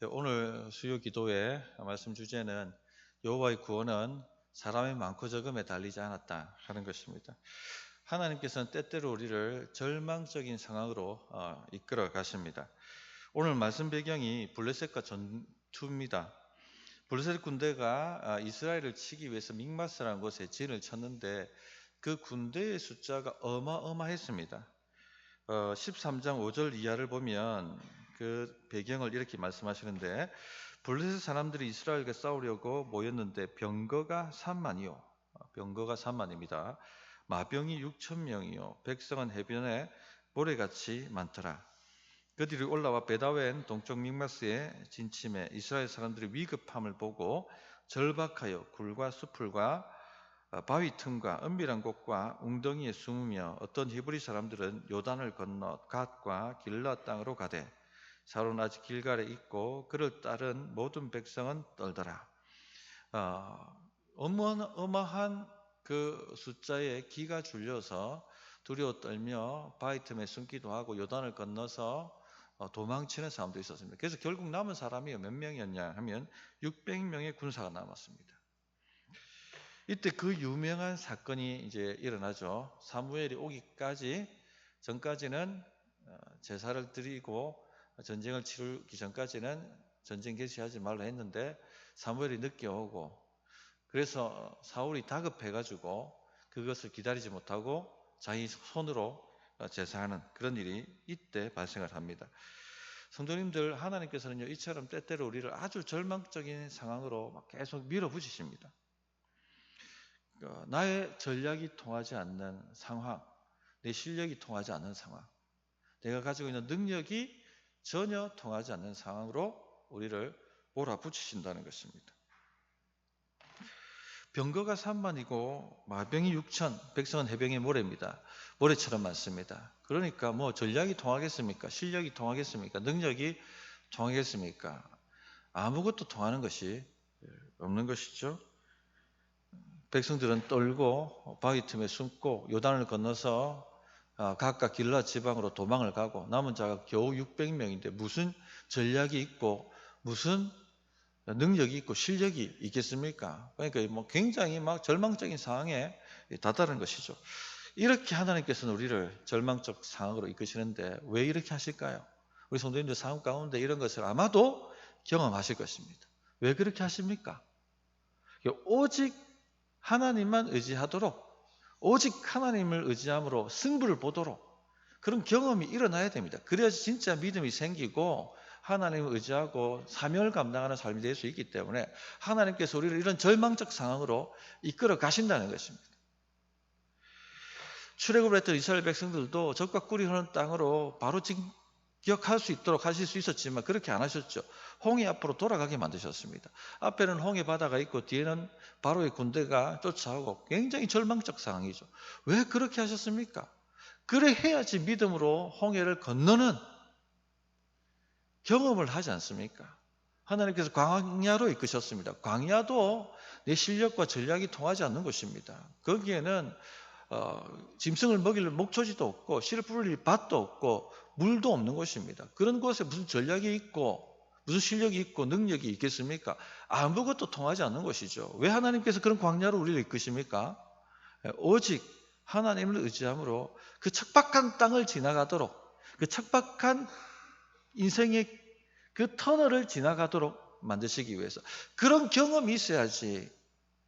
오늘 수요 기도의 말씀 주제는 여호와의 구원은 사람의 많고 적음에 달리지 않았다 하는 것입니다. 하나님께서는 때때로 우리를 절망적인 상황으로 이끌어 가십니다. 오늘 말씀 배경이 블레셋과 전투입니다. 블레셋 군대가 이스라엘을 치기 위해서 믹마스라는 곳에 진을 쳤는데 그 군대의 숫자가 어마어마했습니다. 13장 5절 이하를 보면 그 배경을 이렇게 말씀하시는데, 블레셋 사람들이 이스라엘과 싸우려고 모였는데 병거가 3만이요. 병거가 3만입니다. 마병이 6천 명이요. 백성은 해변에 모래같이 많더라. 그들이 올라와 베다웬 동쪽 믹마스에 진침해 이스라엘 사람들이 위급함을 보고 절박하여 굴과 수풀과 바위 틈과 은밀한 곳과 웅덩이에 숨으며 어떤 히브리 사람들은 요단을 건너 갓과 길라 땅으로 가되 사울은 아직 길갈에 있고 그를 따른 모든 백성은 떨더라. 어마어마한 그 숫자에 기가 줄여서 두려워 떨며 바위 틈에 숨기도 하고 요단을 건너서 도망치는 사람도 있었습니다. 그래서 결국 남은 사람이 몇 명이었냐 하면 600명의 군사가 남았습니다. 이때 그 유명한 사건이 이제 일어나죠. 사무엘이 오기까지 전까지는 제사를 드리고 전쟁을 치르기 전까지는 전쟁 개시하지 말라 했는데 사무엘이 늦게 오고 그래서 사울이 다급해가지고 그것을 기다리지 못하고 자기 손으로 제사하는 그런 일이 이때 발생을 합니다. 성도님들, 하나님께서는요 이처럼 때때로 우리를 아주 절망적인 상황으로 막 계속 밀어붙이십니다. 나의 전략이 통하지 않는 상황, 내 실력이 통하지 않는 상황, 내가 가지고 있는 능력이 전혀 통하지 않는 상황으로 우리를 몰아붙이신다는 것입니다. 병거가 3만이고 마병이 6천, 백성은 해병의 모래입니다. 모래처럼 많습니다. 그러니까 뭐 전략이 통하겠습니까? 실력이 통하겠습니까? 능력이 통하겠습니까? 아무것도 통하는 것이 없는 것이죠. 백성들은 떨고 바위 틈에 숨고 요단을 건너서 각각 길라 지방으로 도망을 가고 남은 자가 겨우 600명인데 무슨 전략이 있고 무슨 능력이 있고 실력이 있겠습니까? 그러니까 뭐 굉장히 막 절망적인 상황에 다다른 것이죠. 이렇게 하나님께서는 우리를 절망적 상황으로 이끄시는데 왜 이렇게 하실까요? 우리 성도님들 삶 가운데 이런 것을 아마도 경험하실 것입니다. 왜 그렇게 하십니까? 오직 하나님만 의지하도록, 오직 하나님을 의지함으로 승부를 보도록 그런 경험이 일어나야 됩니다. 그래야지 진짜 믿음이 생기고 하나님을 의지하고 사명을 감당하는 삶이 될 수 있기 때문에 하나님께서 우리를 이런 절망적 상황으로 이끌어 가신다는 것입니다. 출애굽을 했던 이스라엘 백성들도 적과 꿀이 흐르는 땅으로 바로 진격할 수 있도록 하실 수 있었지만 그렇게 안 하셨죠. 홍해 앞으로 돌아가게 만드셨습니다. 앞에는 홍해 바다가 있고 뒤에는 바로의 군대가 쫓아오고 굉장히 절망적 상황이죠. 왜 그렇게 하셨습니까? 그래 해야지 믿음으로 홍해를 건너는 경험을 하지 않습니까? 하나님께서 광야로 이끄셨습니다. 광야도 내 실력과 전략이 통하지 않는 곳입니다. 거기에는 짐승을 먹일 목초지도 없고 씨를 뿌릴 밭도 없고 물도 없는 곳입니다. 그런 곳에 무슨 전략이 있고 무슨 실력이 있고 능력이 있겠습니까? 아무것도 통하지 않는 것이죠. 왜 하나님께서 그런 광야로 우리를 이끄십니까? 오직 하나님을 의지함으로 그 척박한 땅을 지나가도록, 그 척박한 인생의 그 터널을 지나가도록 만드시기 위해서 그런 경험이 있어야지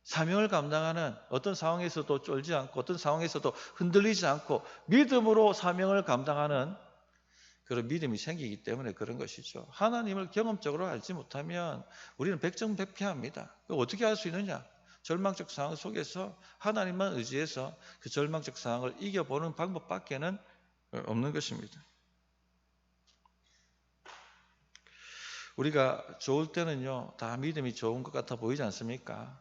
사명을 감당하는 어떤 상황에서도 쫄지 않고 어떤 상황에서도 흔들리지 않고 믿음으로 사명을 감당하는 그런 믿음이 생기기 때문에 그런 것이죠. 하나님을 경험적으로 알지 못하면 우리는 백정백패합니다. 어떻게 할 수 있느냐? 절망적 상황 속에서 하나님만 의지해서 그 절망적 상황을 이겨보는 방법밖에는 없는 것입니다. 우리가 좋을 때는요, 다 믿음이 좋은 것 같아 보이지 않습니까?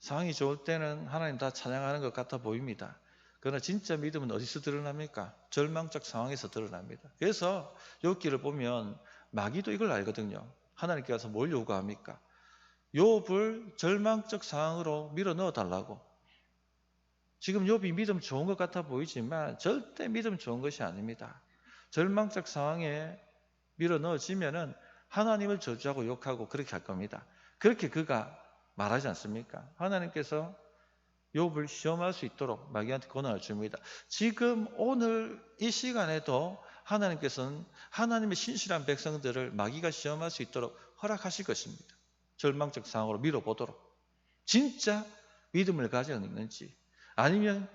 상황이 좋을 때는 하나님 다 찬양하는 것 같아 보입니다. 그러나 진짜 믿음은 어디서 드러납니까? 절망적 상황에서 드러납니다. 그래서 욥기를 보면 마귀도 이걸 알거든요. 하나님께서 뭘 요구합니까? 욥을 절망적 상황으로 밀어 넣어 달라고. 지금 욥이 믿음 좋은 것 같아 보이지만 절대 믿음 좋은 것이 아닙니다. 절망적 상황에 밀어 넣어지면은 하나님을 저주하고 욕하고 그렇게 할 겁니다. 그렇게 그가 말하지 않습니까? 하나님께서 욥을 시험할 수 있도록 마귀한테 권한을 줍니다. 지금 오늘 이 시간에도 하나님께서는 하나님의 신실한 백성들을 마귀가 시험할 수 있도록 허락하실 것입니다. 절망적 상황으로 밀어보도록. 진짜 믿음을 가지고 있는지, 아니면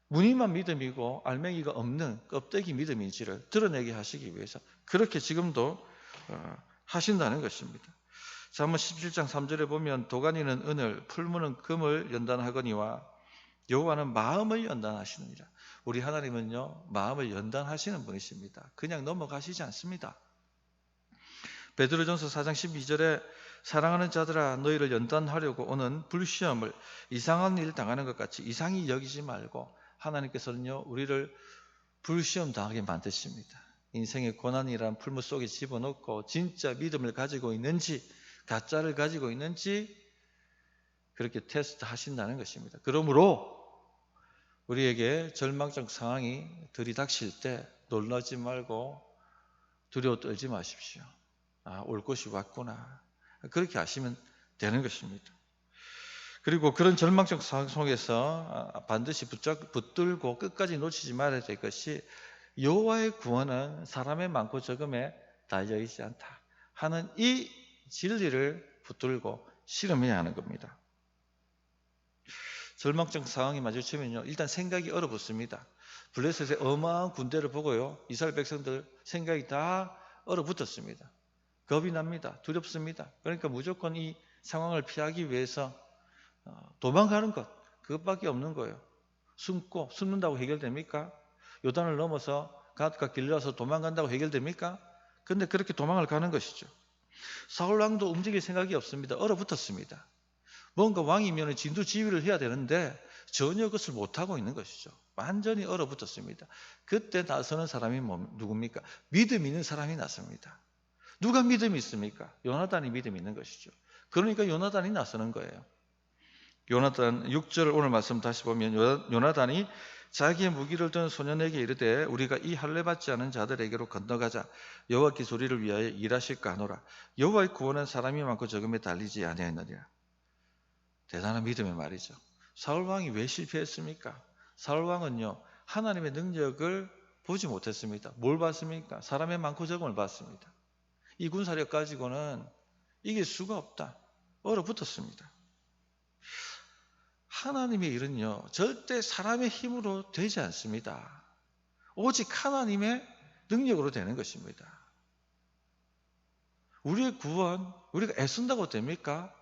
무늬만 믿음이고 알맹이가 없는 껍데기 믿음인지를 드러내게 하시기 위해서 그렇게 지금도 하신다는 것입니다. 잠언 17장 3절에 보면 도가니는 은을, 풀무는 금을 연단하거니와 여호와는 마음을 연단하시느니라. 우리 하나님은요, 마음을 연단하시는 분이십니다. 그냥 넘어가시지 않습니다. 베드로전서 4장 12절에 사랑하는 자들아 너희를 연단하려고 오는 불시험을 이상한 일 당하는 것 같이 이상히 여기지 말고, 하나님께서는요 우리를 불시험 당하게 만드십니다. 인생의 고난이란 풀무 속에 집어넣고 진짜 믿음을 가지고 있는지 가짜를 가지고 있는지 그렇게 테스트 하신다는 것입니다. 그러므로 우리에게 절망적 상황이 들이닥칠 때 놀라지 말고 두려워 떨지 마십시오. 올 것이 왔구나. 그렇게 하시면 되는 것입니다. 그리고 그런 절망적 상황 속에서 반드시 붙들고 끝까지 놓치지 말아야 될 것이, 여호와의 구원은 사람의 많고 적음에 달려있지 않다 하는 이 진리를 붙들고 실험해야 하는 겁니다. 절망적 상황이 마주치면요, 일단 생각이 얼어붙습니다. 블레셋의 어마어마한 군대를 보고요, 이스라엘 백성들 생각이 다 얼어붙었습니다. 겁이 납니다. 두렵습니다. 그러니까 무조건 이 상황을 피하기 위해서 도망가는 것, 그것밖에 없는 거예요. 숨는다고 해결됩니까? 요단을 넘어서 갓과 길러서 도망간다고 해결됩니까? 근데 그렇게 도망을 가는 것이죠. 사울 왕도 움직일 생각이 없습니다. 얼어붙었습니다. 뭔가 왕이면 진두지휘를 해야 되는데 전혀 그것을 못하고 있는 것이죠. 완전히 얼어붙었습니다. 그때 나서는 사람이 누굽니까? 믿음 있는 사람이 나섭니다. 누가 믿음이 있습니까? 요나단이 믿음이 있는 것이죠. 그러니까 요나단이 나서는 거예요. 요나단 6절 오늘 말씀 다시 보면 요나단이 자기의 무기를 든 소년에게 이르되 우리가 이 할례 받지 않은 자들에게로 건너가자. 여호와께서 우리를 위하여 일하실까 하노라. 여호와의 구원은 사람이 많고 적음에 달리지 아니하느니라. 대단한 믿음의 말이죠. 사울왕이 왜 실패했습니까? 사울왕은요 하나님의 능력을 보지 못했습니다. 뭘 봤습니까? 사람의 많고 적음을 봤습니다. 이 군사력 가지고는 이길 수가 없다. 얼어붙었습니다. 하나님의 일은요 절대 사람의 힘으로 되지 않습니다. 오직 하나님의 능력으로 되는 것입니다. 우리의 구원, 우리가 애쓴다고 됩니까?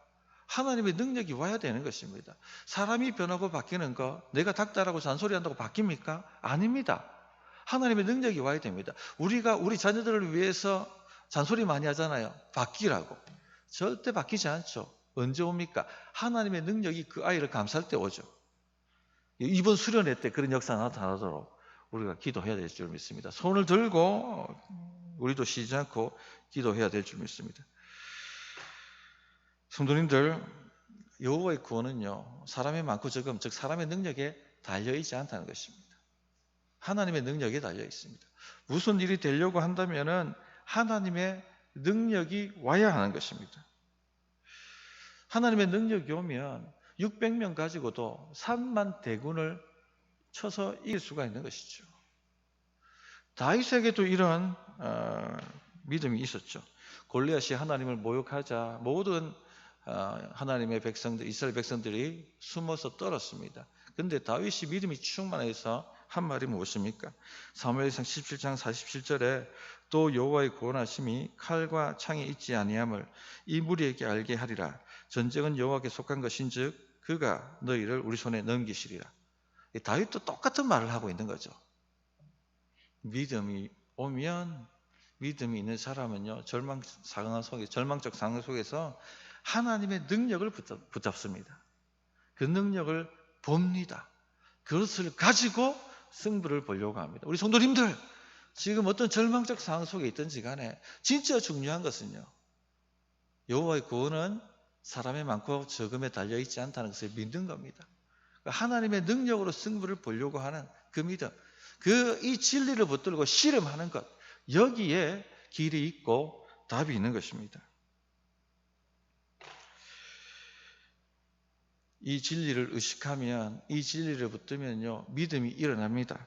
하나님의 능력이 와야 되는 것입니다. 사람이 변하고 바뀌는 거, 내가 닥달하고 잔소리한다고 바뀝니까? 아닙니다. 하나님의 능력이 와야 됩니다. 우리가 우리 자녀들을 위해서 잔소리 많이 하잖아요. 바뀌라고. 절대 바뀌지 않죠. 언제 옵니까? 하나님의 능력이 그 아이를 감쌀 때 오죠. 이번 수련회 때 그런 역사가 나타나도록 우리가 기도해야 될 줄 믿습니다. 손을 들고 우리도 쉬지 않고 기도해야 될 줄 믿습니다. 성도님들, 여호와의 구원은요 사람의 많고 적음, 즉 사람의 능력에 달려있지 않다는 것입니다. 하나님의 능력에 달려 있습니다. 무슨 일이 되려고 한다면은 하나님의 능력이 와야 하는 것입니다. 하나님의 능력이 오면 600명 가지고도 3만 대군을 쳐서 이길 수가 있는 것이죠. 다윗에게도 이런 믿음이 있었죠. 골리앗이 하나님을 모욕하자 모든 하나님의 백성들, 이스라엘 백성들이 숨어서 떨었습니다. 그런데 다윗이 믿음이 충만해서 한 말이 무엇입니까? 사무엘상 17장 47절에 또 여호와의 구원하심이 칼과 창에 있지 아니함을 이 무리에게 알게 하리라. 전쟁은 여호와께 속한 것인즉 그가 너희를 우리 손에 넘기시리라. 다윗도 똑같은 말을 하고 있는 거죠. 믿음이 오면, 믿음이 있는 사람은요 절망적 상황 속에서 하나님의 능력을 붙잡습니다. 그 능력을 봅니다. 그것을 가지고 승부를 보려고 합니다. 우리 성도님들, 지금 어떤 절망적 상황 속에 있든지 간에 진짜 중요한 것은요 여호와의 구원은 사람의 많고 적음에 달려있지 않다는 것을 믿는 겁니다. 하나님의 능력으로 승부를 보려고 하는 그 믿음, 이 진리를 붙들고 실험하는 것, 여기에 길이 있고 답이 있는 것입니다. 이 진리를 의식하면, 이 진리를 붙들면요, 믿음이 일어납니다.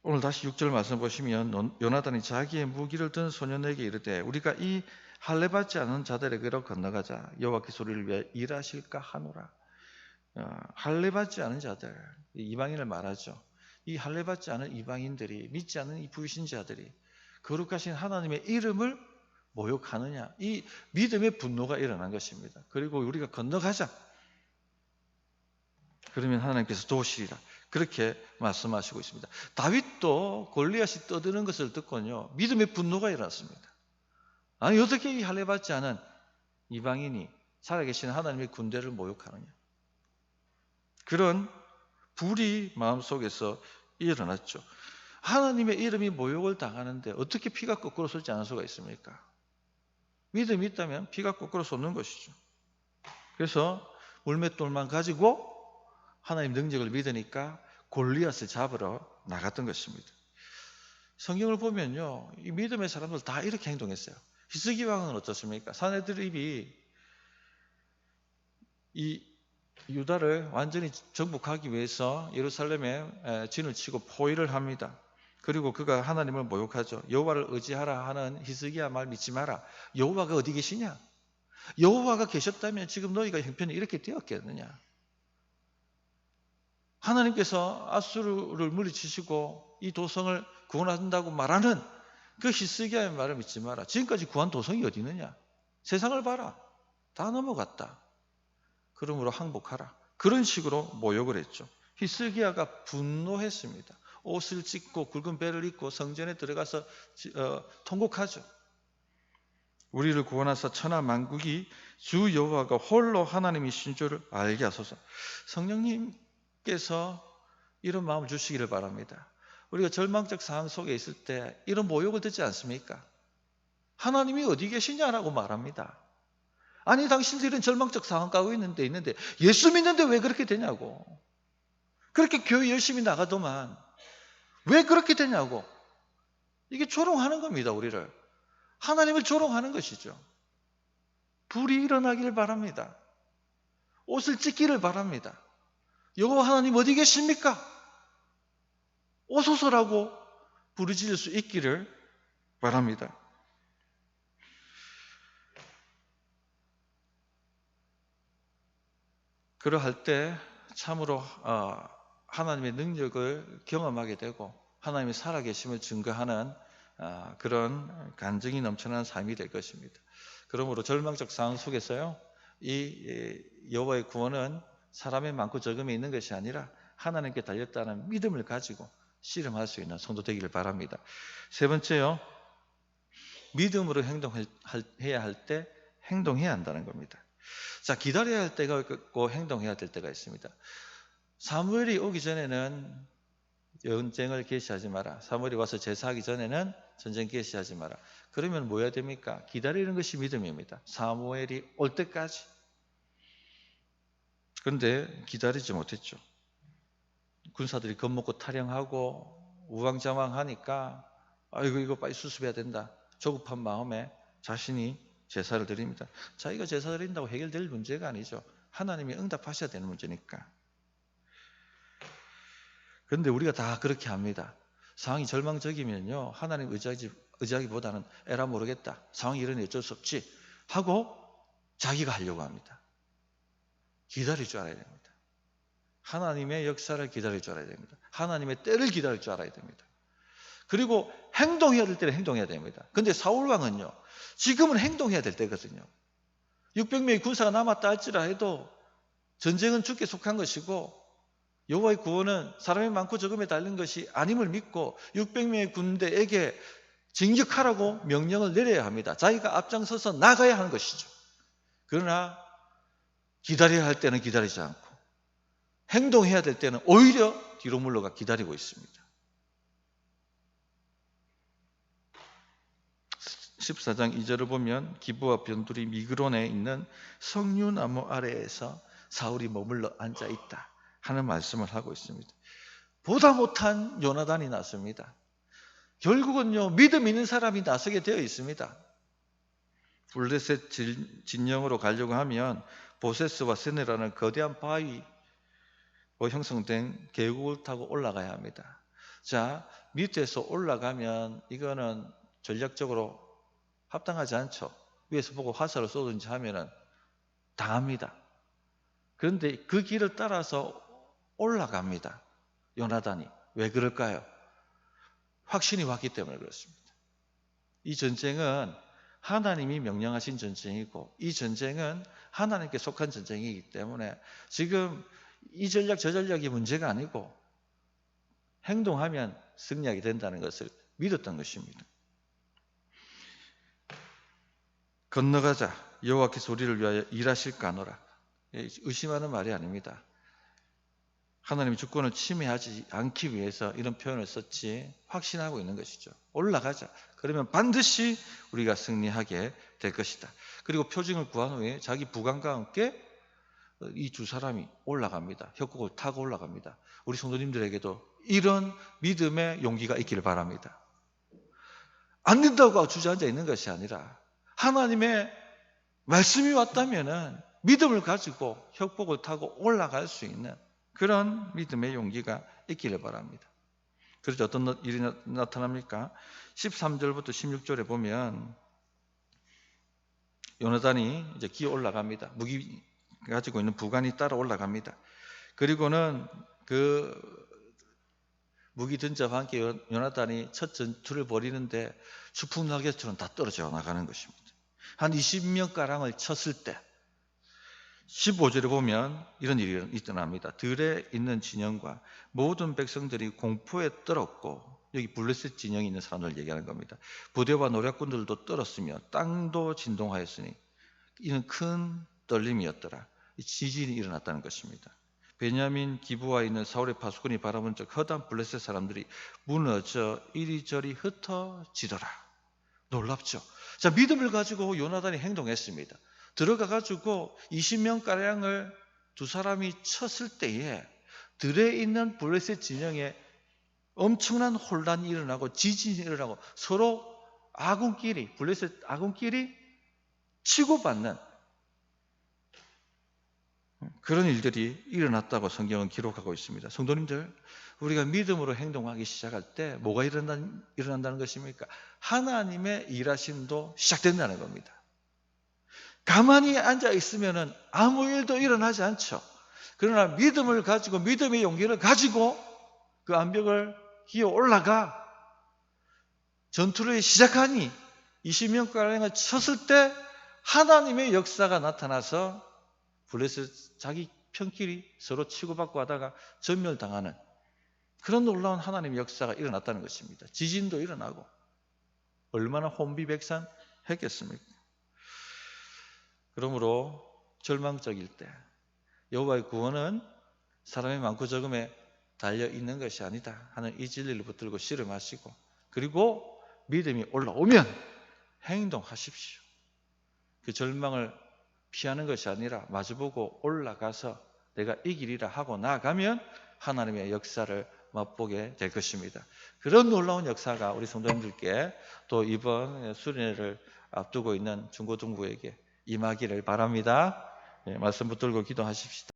오늘 다시 6절 말씀 보시면 요나단이 자기의 무기를 든 소년에게 이르되 우리가 이 할례받지 않은 자들에게로 건너가자. 여호와께서 우리를 위하여 일하실까 하노라. 할례받지 않은 자들, 이방인을 말하죠. 이 할례받지 않은 이방인들이, 믿지 않는 이 불신자들이 거룩하신 하나님의 이름을 모욕하느냐, 이 믿음의 분노가 일어난 것입니다. 그리고 우리가 건너가자. 그러면 하나님께서 도우시리라. 그렇게 말씀하시고 있습니다. 다윗도 골리앗이 떠드는 것을 듣고요, 믿음의 분노가 일어났습니다. 아니, 어떻게 이 할례받지 않은 이방인이 살아계신 하나님의 군대를 모욕하느냐. 그런 불이 마음속에서 일어났죠. 하나님의 이름이 모욕을 당하는데 어떻게 피가 거꾸로 솟지 않을 수가 있습니까? 믿음이 있다면 피가 거꾸로 솟는 것이죠. 그래서 물맷돌만 가지고 하나님 능력을 믿으니까 골리앗을 잡으러 나갔던 것입니다. 성경을 보면요, 이 믿음의 사람들 다 이렇게 행동했어요. 히스기 왕은 어떻습니까? 사내들이 이 유다를 완전히 정복하기 위해서 예루살렘에 진을 치고 포위를 합니다. 그리고 그가 하나님을 모욕하죠. 여호와를 의지하라 하는 히스기야 말 믿지 마라. 여호와가 어디 계시냐? 여호와가 계셨다면 지금 너희가 형편이 이렇게 되었겠느냐? 하나님께서 아수르를 물리치시고 이 도성을 구원한다고 말하는 그 히스기야의 말을 믿지 마라. 지금까지 구한 도성이 어디 있느냐? 세상을 봐라. 다 넘어갔다. 그러므로 항복하라. 그런 식으로 모욕을 했죠. 히스기야가 분노했습니다. 옷을 찢고 굵은 배를 입고 성전에 들어가서 통곡하죠. 우리를 구원하사 천하 만국이 주 여호와가 홀로 하나님이신 줄을 알게 하소서. 성령님께서 이런 마음을 주시기를 바랍니다. 우리가 절망적 상황 속에 있을 때 이런 모욕을 듣지 않습니까? 하나님이 어디 계시냐라고 말합니다. 아니, 당신들은 절망적 상황 가고 있는데 예수 믿는데 왜 그렇게 되냐고. 그렇게 교회 열심히 나가더만 왜 그렇게 되냐고. 이게 조롱하는 겁니다. 우리를. 하나님을 조롱하는 것이죠. 불이 일어나기를 바랍니다. 옷을 찢기를 바랍니다. 여호와 하나님 어디 계십니까? 오소서라고 부르짖을 수 있기를 바랍니다. 그러할 때 참으로 하나님의 능력을 경험하게 되고 하나님의 살아계심을 증거하는 그런 간증이 넘쳐나는 삶이 될 것입니다. 그러므로 절망적 상황 속에서요, 이 여호와의 구원은 사람의 많고 적음에 있는 것이 아니라 하나님께 달렸다는 믿음을 가지고 씨름할 수 있는 성도 되기를 바랍니다. 세 번째요, 믿음으로 행동해야 할 때 행동해야 한다는 겁니다. 자, 기다려야 할 때가 있고 행동해야 될 때가 있습니다. 사무엘이 오기 전에는 전쟁을 개시하지 마라. 사무엘이 와서 제사하기 전에는 전쟁 개시하지 마라. 그러면 뭐 해야 됩니까? 기다리는 것이 믿음입니다. 사무엘이 올 때까지. 그런데 기다리지 못했죠. 군사들이 겁먹고 탈영하고 우왕좌왕하니까 이거 빨리 수습해야 된다. 조급한 마음에 자신이 제사를 드립니다. 자기가 제사 드린다고 해결될 문제가 아니죠. 하나님이 응답하셔야 되는 문제니까. 그런데 우리가 다 그렇게 합니다. 상황이 절망적이면요, 하나님 의지하기보다는 에라 모르겠다, 상황이 이러니 어쩔 수 없지 하고 자기가 하려고 합니다. 기다릴 줄 알아야 됩니다. 하나님의 역사를 기다릴 줄 알아야 됩니다. 하나님의 때를 기다릴 줄 알아야 됩니다. 그리고 행동해야 될 때는 행동해야 됩니다. 그런데 사울왕은요, 지금은 행동해야 될 때거든요. 600명의 군사가 남았다 할지라 해도 전쟁은 주께 속한 것이고 여호와의 구원은 사람이 많고 적음에 달린 것이 아님을 믿고 600명의 군대에게 진격하라고 명령을 내려야 합니다. 자기가 앞장서서 나가야 하는 것이죠. 그러나 기다려야 할 때는 기다리지 않고 행동해야 될 때는 오히려 뒤로 물러가 기다리고 있습니다. 14장 2절을 보면 기브와 변두리 미그론에 있는 석류나무 아래에서 사울이 머물러 앉아있다 하는 말씀을 하고 있습니다. 보다 못한 요나단이 났습니다. 결국은요, 믿음 있는 사람이 나서게 되어 있습니다. 블레셋 진영으로 가려고 하면 보세스와 세네라는 거대한 바위로 형성된 계곡을 타고 올라가야 합니다. 자, 밑에서 올라가면 이거는 전략적으로 합당하지 않죠. 위에서 보고 화살을 쏘든지 하면은 당합니다. 그런데 그 길을 따라서 올라갑니다. 요나단이. 왜 그럴까요? 확신이 왔기 때문에 그렇습니다. 이 전쟁은 하나님이 명령하신 전쟁이고 이 전쟁은 하나님께 속한 전쟁이기 때문에 지금 이 전략 저 전략이 문제가 아니고 행동하면 승리하게 된다는 것을 믿었던 것입니다. 건너가자. 여호와께서 우리를 위하여 일하실까노라. 의심하는 말이 아닙니다. 하나님의 주권을 침해하지 않기 위해서 이런 표현을 썼지 확신하고 있는 것이죠. 올라가자. 그러면 반드시 우리가 승리하게 될 것이다. 그리고 표징을 구한 후에 자기 부관과 함께 이 두 사람이 올라갑니다. 협곡을 타고 올라갑니다. 우리 성도님들에게도 이런 믿음의 용기가 있기를 바랍니다. 안 된다고 주저앉아 있는 것이 아니라 하나님의 말씀이 왔다면은 믿음을 가지고 협곡을 타고 올라갈 수 있는 그런 믿음의 용기가 있기를 바랍니다. 그래서 어떤 일이 나타납니까? 13절부터 16절에 보면 요나단이 이제 기어 올라갑니다. 무기 가지고 있는 부관이 따라 올라갑니다. 그리고는 그 무기 든자와 함께 요나단이 첫 전투를 벌이는데 수풍낙엽처럼 다 떨어져 나가는 것입니다. 한 20명가량을 쳤을 때 15절에 보면 이런 일이 일어납니다. 들에 있는 진영과 모든 백성들이 공포에 떨었고, 여기 블레셋 진영이 있는 사람들 얘기하는 겁니다. 부대와 노략군들도 떨었으며 땅도 진동하였으니 이는 큰 떨림이었더라. 지진이 일어났다는 것입니다. 베냐민 기브아에 있는 사울의 파수꾼이 바라본 적 허다한 블레셋 사람들이 무너져 이리저리 흩어지더라. 놀랍죠? 자, 믿음을 가지고 요나단이 행동했습니다. 들어가가지고 20명가량을 두 사람이 쳤을 때에 들에 있는 블레셋 진영에 엄청난 혼란이 일어나고 지진이 일어나고 서로 아군끼리, 블레셋 아군끼리 치고받는 그런 일들이 일어났다고 성경은 기록하고 있습니다. 성도님들, 우리가 믿음으로 행동하기 시작할 때 뭐가 일어난다는 것입니까? 하나님의 일하심도 시작된다는 겁니다. 가만히 앉아 있으면 아무 일도 일어나지 않죠. 그러나 믿음을 가지고 믿음의 용기를 가지고 그 암벽을 기어 올라가 전투를 시작하니 20명가량을 쳤을 때 하나님의 역사가 나타나서 블레셋 자기 편끼리 서로 치고받고 하다가 전멸당하는 그런 놀라운 하나님의 역사가 일어났다는 것입니다. 지진도 일어나고 얼마나 혼비백산했겠습니까? 그러므로 절망적일 때 여호와의 구원은 사람의 많고 적음에 달려 있는 것이 아니다 하는 이 진리를 붙들고 씨름하시고, 그리고 믿음이 올라오면 행동하십시오. 그 절망을 피하는 것이 아니라 마주보고 올라가서 내가 이기리라 하고 나아가면 하나님의 역사를 맛보게 될 것입니다. 그런 놀라운 역사가 우리 성도님들께 또 이번 수련회를 앞두고 있는 중고등부에게 임하기를 바랍니다. 말씀 붙들고 기도하십시다.